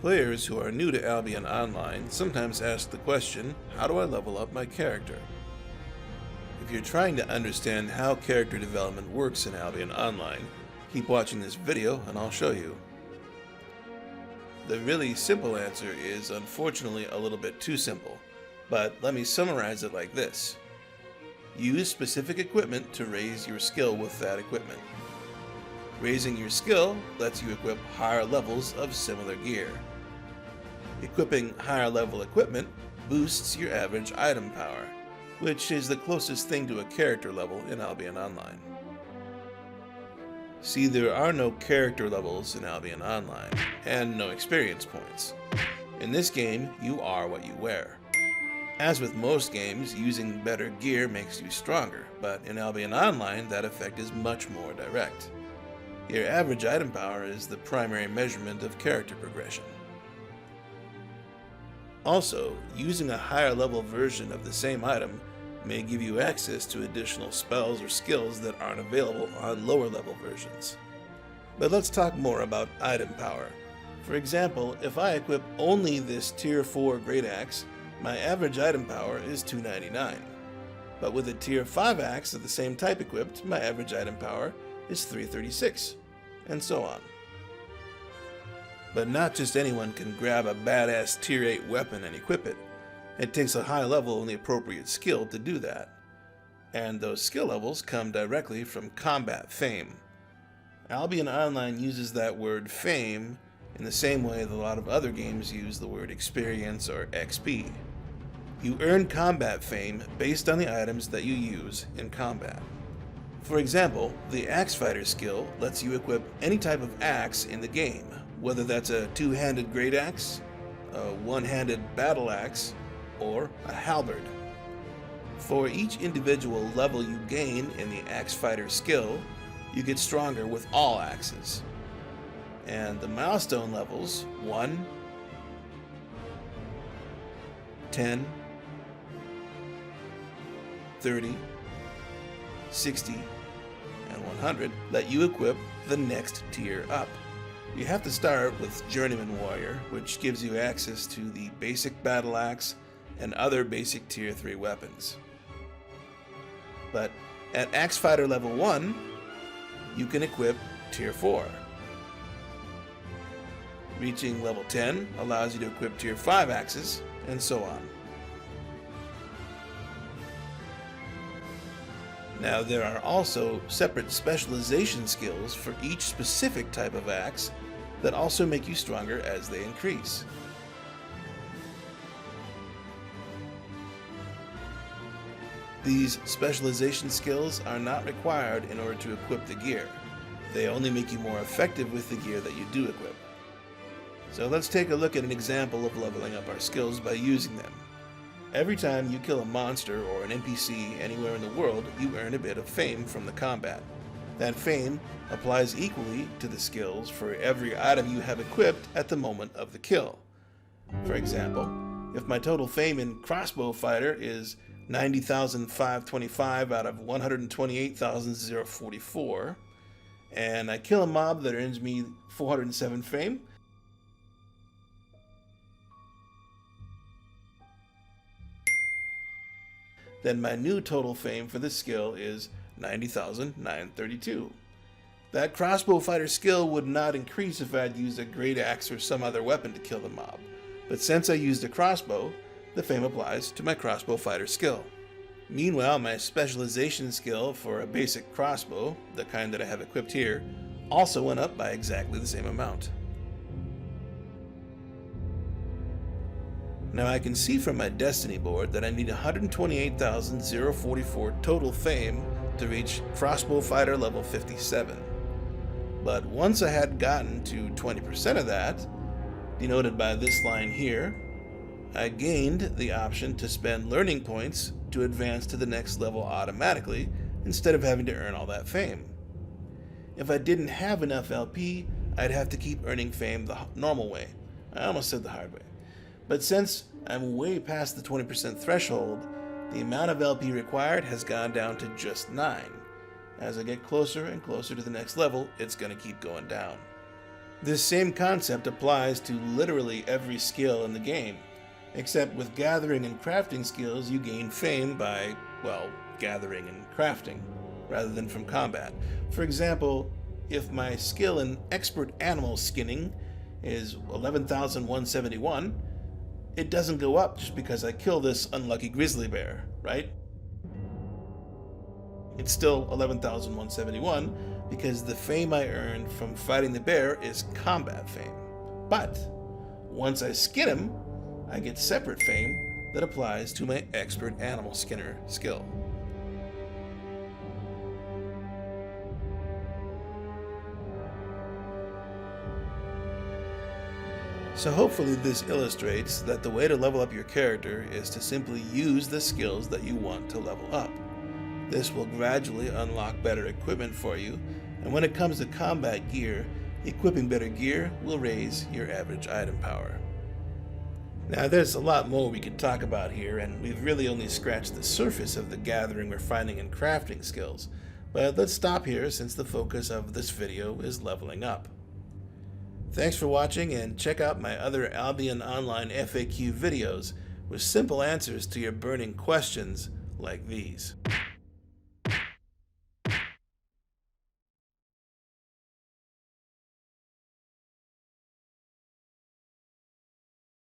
Players who are new to Albion Online sometimes ask the question, how do I level up my character? If you're trying to understand how character development works in Albion Online, keep watching this video and I'll show you. The really simple answer is unfortunately a little bit too simple, but let me summarize it like this. Use specific equipment to raise your skill with that equipment. Raising your skill lets you equip higher levels of similar gear. Equipping higher level equipment boosts your average item power, which is the closest thing to a character level in Albion Online. See, there are no character levels in Albion Online, and no experience points. In this game, you are what you wear. As with most games, using better gear makes you stronger, but in Albion Online, that effect is much more direct. Your average item power is the primary measurement of character progression. Also, using a higher level version of the same item may give you access to additional spells or skills that aren't available on lower level versions. But let's talk more about item power. For example, if I equip only this Tier 4 Great Axe, my average item power is 299. But with a Tier 5 axe of the same type equipped, my average item power is 336, and so on. But not just anyone can grab a badass Tier 8 weapon and equip it. It takes a high level and the appropriate skill to do that. And those skill levels come directly from combat fame. Albion Online uses that word fame in the same way that a lot of other games use the word experience or XP. You earn combat fame based on the items that you use in combat. For example, the Axe Fighter skill lets you equip any type of axe in the game, whether that's a two-handed great axe, a one-handed battle axe, or a halberd. For each individual level you gain in the Axe Fighter skill, you get stronger with all axes. And the milestone levels 1, 10, 30, 60, and 100 let you equip the next tier up. You have to start with Journeyman Warrior, which gives you access to the basic battle axe and other basic Tier 3 weapons. But at Axe Fighter level 1, you can equip Tier 4. Reaching level 10 allows you to equip Tier 5 axes, and so on. Now there are also separate specialization skills for each specific type of axe that also make you stronger as they increase. These specialization skills are not required in order to equip the gear. They only make you more effective with the gear that you do equip. So let's take a look at an example of leveling up our skills by using them. Every time you kill a monster or an NPC anywhere in the world, you earn a bit of fame from the combat. That fame applies equally to the skills for every item you have equipped at the moment of the kill. For example, if my total fame in Crossbow Fighter is 90,525 out of 128,044, and I kill a mob that earns me 407 fame, then my new total fame for this skill is 90,932. That Crossbow Fighter skill would not increase if I had used a great axe or some other weapon to kill the mob, but since I used a crossbow, the fame applies to my Crossbow Fighter skill. Meanwhile, my specialization skill for a basic crossbow, the kind that I have equipped here, also went up by exactly the same amount. Now I can see from my Destiny board that I need 128,044 total fame to reach Crossbow Fighter level 57. But once I had gotten to 20% of that, denoted by this line here, I gained the option to spend learning points to advance to the next level automatically instead of having to earn all that fame. If I didn't have enough LP, I'd have to keep earning fame the normal way. I almost said the hard way. But since I'm way past the 20% threshold, the amount of LP required has gone down to just 9. As I get closer and closer to the next level, it's going to keep going down. This same concept applies to literally every skill in the game, except with gathering and crafting skills you gain fame by, well, gathering and crafting, rather than from combat. For example, if my skill in expert animal skinning is 11,171, it doesn't go up just because I kill this unlucky grizzly bear, right? It's still 11,171 because the fame I earned from fighting the bear is combat fame. But once I skin him, I get separate fame that applies to my expert animal skinner skill. So hopefully this illustrates that the way to level up your character is to simply use the skills that you want to level up. This will gradually unlock better equipment for you, and when it comes to combat gear, equipping better gear will raise your average item power. Now there's a lot more we could talk about here, and we've really only scratched the surface of the gathering, refining, and crafting skills, but let's stop here since the focus of this video is leveling up. Thanks for watching, and check out my other Albion Online FAQ videos with simple answers to your burning questions like these.